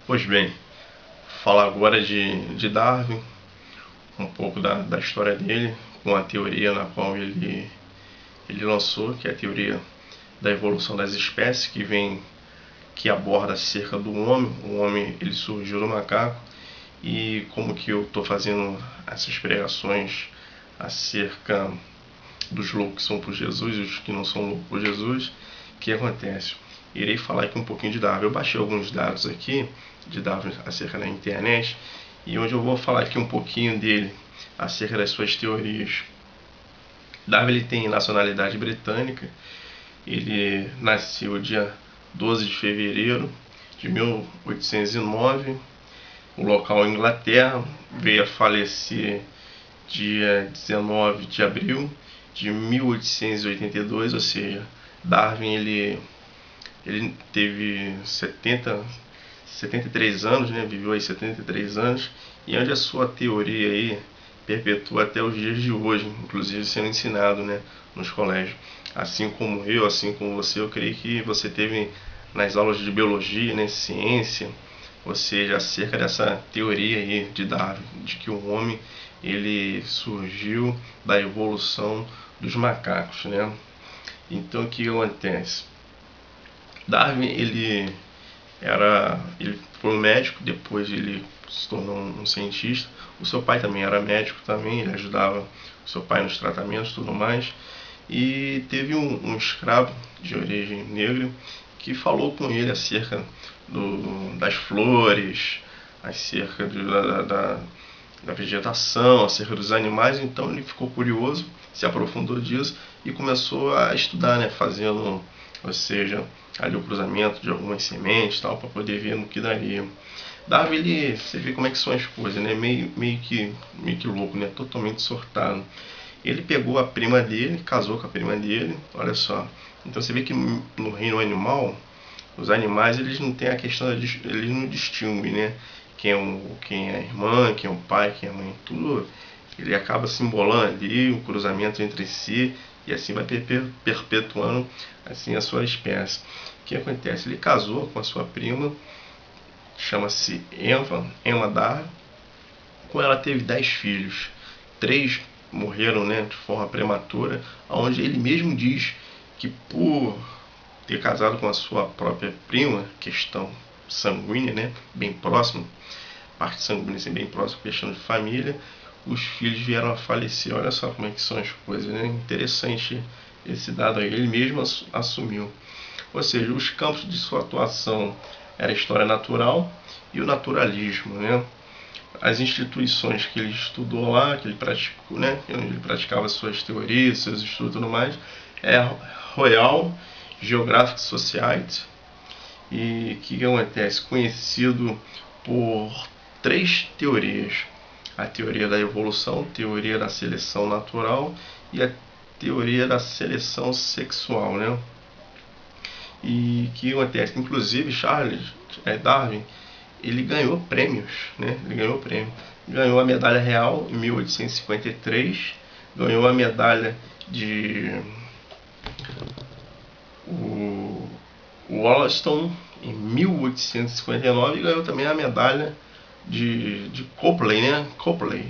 Pois bem, falar agora de Darwin, um pouco da história dele, com a teoria na qual ele lançou, que é a teoria da evolução das espécies, que aborda acerca do homem. O homem ele surgiu do macaco, e como que eu estou fazendo essas pregações acerca dos loucos que são por Jesus e os que não são loucos por Jesus, o que acontece? Irei falar aqui um pouquinho de Darwin. Eu baixei alguns dados aqui de Darwin acerca da internet, e onde eu vou falar aqui um pouquinho dele, acerca das suas teorias. Darwin ele tem nacionalidade britânica, ele nasceu dia 12 de fevereiro de 1809, o local é Inglaterra, veio a falecer dia 19 de abril de 1882, ou seja, Darwin ele teve 73 anos, né? Viveu aí 73 anos, e onde a sua teoria aí perpetua até os dias de hoje, inclusive sendo ensinado, né, nos colégios. Assim como eu, assim como você, eu creio que você teve nas aulas de biologia, né, ciência, ou seja, acerca dessa teoria aí de Darwin, de que o homem ele surgiu da evolução dos macacos, né? Então o que acontece? Darwin ele foi um médico, depois ele se tornou um cientista. O seu pai também era médico também, ele ajudava o seu pai nos tratamentos e tudo mais. E teve um escravo de origem negra que falou com ele acerca das flores, acerca da vegetação, acerca dos animais. Então ele ficou curioso, se aprofundou disso e começou a estudar, né, fazendo, ou seja, ali o cruzamento de algumas sementes, tal, para poder ver no que daria. Darwin, você vê como é que são as coisas, né? Meio que louco, né? Totalmente surtado. Ele pegou a prima dele, casou com a prima dele, olha só. Então você vê que no reino animal, os animais eles não têm a questão, eles não distinguem, né? Quem é a irmã, quem é o pai, quem é a mãe, tudo. Ele acaba se embolando ali, o cruzamento entre si, e assim vai perpetuando assim a sua espécie. O que acontece? Ele casou com a sua prima, chama-se Emma Darwin. Com ela teve 10 filhos. 3 morreram, né, de forma prematura, onde ele mesmo diz que por ter casado com a sua própria prima, questão sanguínea, né, bem próximo, parte sanguínea assim, bem próxima, questão de família, os filhos vieram a falecer. Olha só como é que são as coisas, né? Interessante esse dado aí, ele mesmo assumiu. Ou seja, os campos de sua atuação era a história natural e o naturalismo, né? As instituições que ele estudou lá, que ele praticou, né, que ele praticava suas teorias, seus estudos e tudo mais, é a Royal Geographic Society. E o que acontece? Conhecido por 3 teorias: a teoria da evolução, a teoria da seleção natural e a teoria da seleção sexual, né? E o que acontece? Inclusive Charles Darwin ele ganhou prêmios, né? Ele ganhou prêmio. Ganhou a medalha real em 1853, ganhou a medalha de o Wollaston em 1859 e ganhou também a medalha de Copley, né? Copley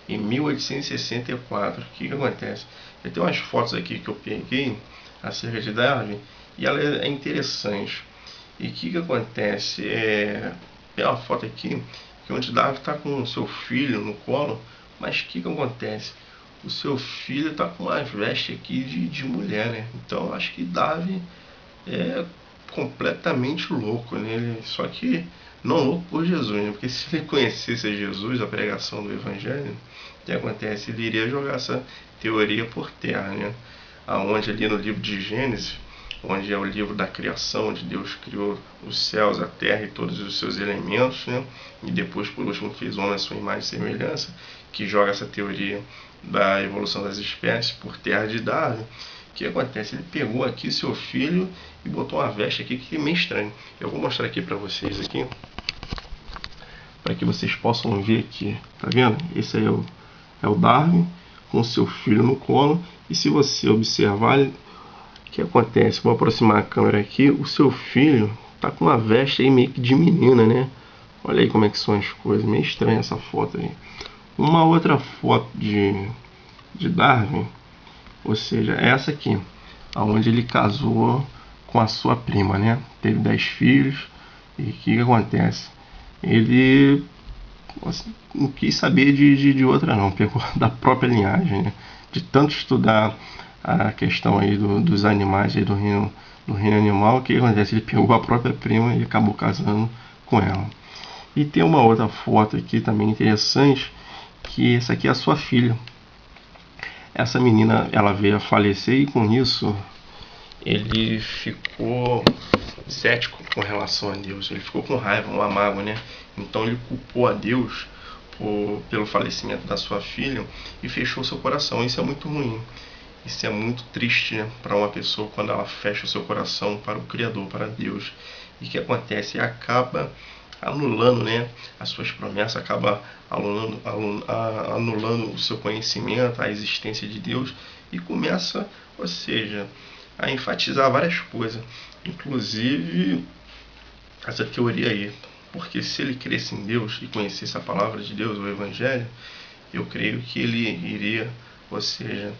em 1864. O que acontece? Eu tenho umas fotos aqui que eu peguei acerca de Darwin e ela é interessante. E o que acontece? Tem uma foto aqui que onde Darwin está com o seu filho no colo, mas o que acontece? O seu filho está com uma veste aqui de mulher, né? Então eu acho que Darwin é completamente louco, né? Só que não louco por Jesus, né? Porque se ele conhecesse Jesus, a pregação do Evangelho, o que acontece? Ele iria jogar essa teoria por terra, né? Aonde ali no livro de Gênesis, onde é o livro da criação, onde Deus criou os céus, a terra e todos os seus elementos, né? E depois, por último, fez o homem à sua imagem e semelhança, que joga essa teoria da evolução das espécies por terra de Darwin. O que acontece? Ele pegou aqui seu filho e botou uma veste aqui que é meio estranho. Eu vou mostrar aqui para vocês aqui, para que vocês possam ver aqui. Tá vendo? Esse aí é o Darwin com seu filho no colo. E se você observar, o que acontece? Vou aproximar a câmera aqui. O seu filho tá com uma veste aí meio que de menina, né? Olha aí como é que são as coisas, meio estranha essa foto aí. Uma outra foto de Darwin, ou seja, essa aqui, onde ele casou com a sua prima, né? Teve 10 filhos, e o que acontece? Ele não quis saber de outra não, pegou da própria linhagem, né? De tanto estudar a questão aí dos animais aí do reino animal, o que acontece? Ele pegou a própria prima e acabou casando com ela. E tem uma outra foto aqui também interessante, que essa aqui é a sua filha. Essa menina, ela veio a falecer e com isso ele ficou cético com relação a Deus. Ele ficou com raiva, uma mágoa, né? Então ele culpou a Deus pelo falecimento da sua filha e fechou seu coração. Isso é muito ruim. Isso é muito triste, né, para uma pessoa quando ela fecha o seu coração para o Criador, para Deus. E o que acontece? Acaba anulando, né, as suas promessas, acaba anulando o seu conhecimento, a existência de Deus e começa, ou seja, a enfatizar várias coisas, inclusive essa teoria aí. Porque se ele cresce em Deus e conhecesse a palavra de Deus, o Evangelho, eu creio que ele iria, ou seja,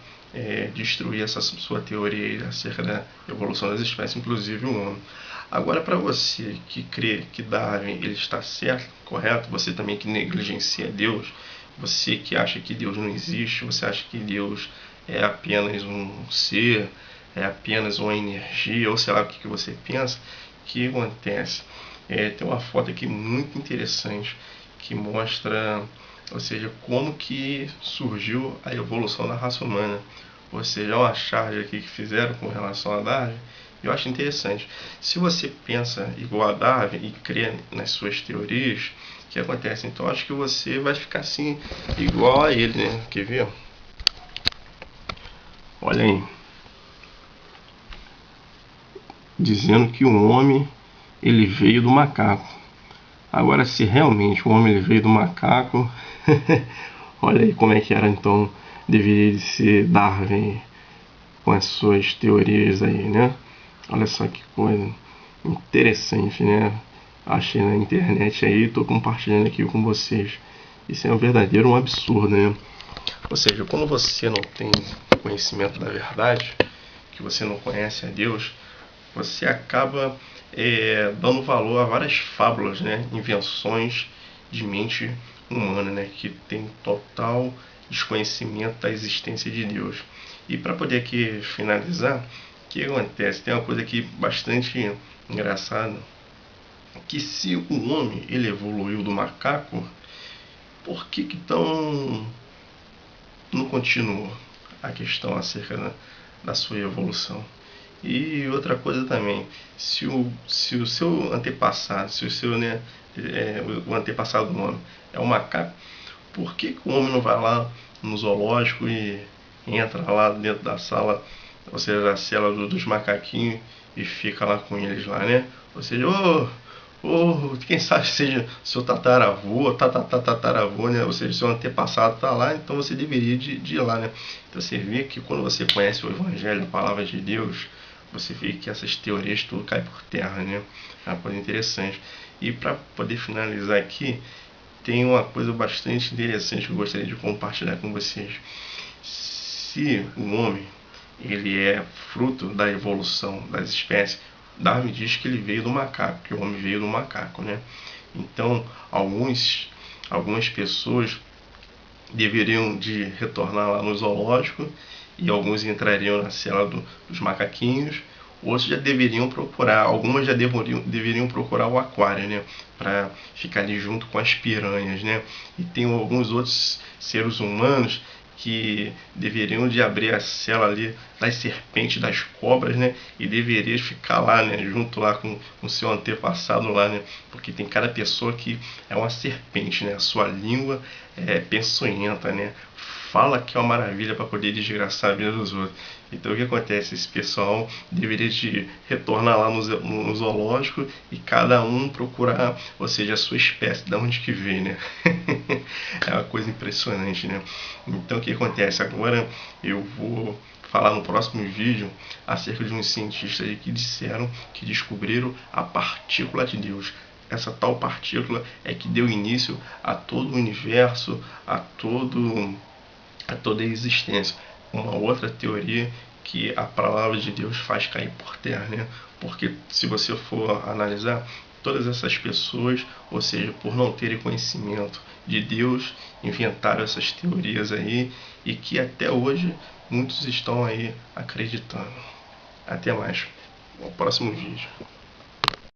destruir essa sua teoria acerca da evolução das espécies, inclusive o homem. Agora, para você que crê que Darwin ele está certo, correto, você também que negligencia Deus, você que acha que Deus não existe, você acha que Deus é apenas um ser, é apenas uma energia, ou sei lá o que você pensa, o que acontece? Tem uma foto aqui muito interessante que mostra, ou seja, como que surgiu a evolução da raça humana. Ou seja, é uma charge aqui que fizeram com relação a Darwin. Eu acho interessante. Se você pensa igual a Darwin e crê nas suas teorias, o que acontece? Então acho que você vai ficar assim, igual a ele, né? Quer ver? Olha aí. Dizendo que o homem ele veio do macaco. Agora, se realmente o homem ele veio do macaco, olha aí como é que era então, deveria ser Darwin com as suas teorias aí, né? Olha só que coisa interessante, né? Achei na internet aí, estou compartilhando aqui com vocês. Isso é um verdadeiro absurdo, né? Ou seja, quando você não tem conhecimento da verdade, que você não conhece a Deus, você acaba dando valor a várias fábulas, né? Invenções de mente humana, né? Que tem total desconhecimento da existência de Deus. E para poder aqui finalizar, o que acontece? Tem uma coisa aqui bastante engraçada, que se o homem ele evoluiu do macaco, por que então não continuou a questão acerca da sua evolução? E outra coisa também, se o seu antepassado, se o seu, né, o antepassado do homem é um macaco, por que o homem não vai lá no zoológico e entra lá dentro da sala, ou seja, da cela dos macaquinhos e fica lá com eles lá, né? Ou seja, quem sabe seja seu tataravô, tataravô, né? Ou seja, seu antepassado está lá, então você deveria de ir lá, né? Então você vê que quando você conhece o Evangelho, a palavra de Deus, você vê que essas teorias tudo cai por terra, né? É uma coisa interessante. E para poder finalizar aqui, tem uma coisa bastante interessante que eu gostaria de compartilhar com vocês. Se o homem ele é fruto da evolução das espécies, Darwin diz que ele veio do macaco, que o homem veio do macaco, né? Então, algumas pessoas deveriam de retornar lá no zoológico e alguns entrariam na cela dos macaquinhos. Outros já deveriam procurar, algumas já deveriam procurar o aquário, né, para ficar ali junto com as piranhas, né? E tem alguns outros seres humanos que deveriam de abrir a cela ali das serpentes, das cobras, né? E deveriam ficar lá, né? Junto lá com o seu antepassado lá, né? Porque tem cada pessoa que é uma serpente, né? A sua língua é peçonhenta, né? Fala que é uma maravilha para poder desgraçar a vida dos outros. Então o que acontece? Esse pessoal deveria de retornar lá no zoológico e cada um procurar, ou seja, a sua espécie, de onde que veio, né? É uma coisa impressionante, né? Então o que acontece? Agora eu vou falar no próximo vídeo acerca de uns cientistas que disseram que descobriram a partícula de Deus. essa tal partícula é que deu início a todo o universo, a toda a existência. Uma outra teoria que a palavra de Deus faz cair por terra, né? Porque se você for analisar, todas essas pessoas, ou seja, por não terem conhecimento de Deus, inventaram essas teorias aí e que até hoje muitos estão aí acreditando. Até mais. No próximo vídeo.